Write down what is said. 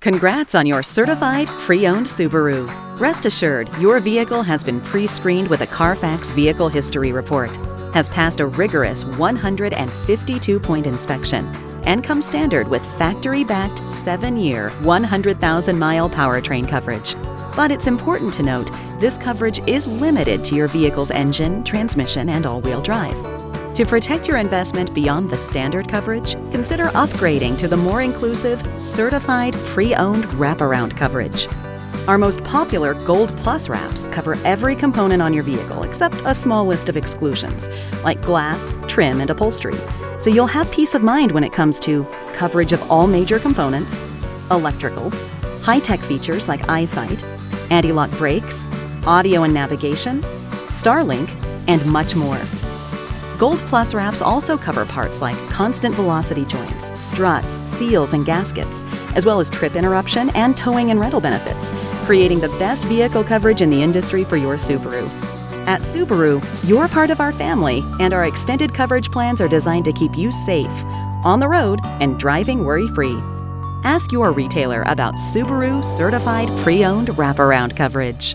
Congrats on your certified pre-owned Subaru. Rest assured, your vehicle has been pre-screened with a Carfax Vehicle History Report, has passed a rigorous 152-point inspection, and comes standard with factory-backed 7-year, 100,000-mile powertrain coverage. But it's important to note, this coverage is limited to your vehicle's engine, transmission, and all-wheel drive. To protect your investment beyond the standard coverage, consider upgrading to the more inclusive, certified pre-owned wraparound coverage. Our most popular Gold Plus wraps cover every component on your vehicle except a small list of exclusions, like glass, trim, and upholstery. So you'll have peace of mind when it comes to coverage of all major components, electrical, high-tech features like eyesight, anti-lock brakes, audio and navigation, Starlink, and much more. Gold Plus wraps also cover parts like constant velocity joints, struts, seals, and gaskets, as well as trip interruption and towing and rental benefits, creating the best vehicle coverage in the industry for your Subaru. At Subaru, you're part of our family, and our extended coverage plans are designed to keep you safe, on the road, and driving worry-free. Ask your retailer about Subaru certified pre-owned wraparound coverage.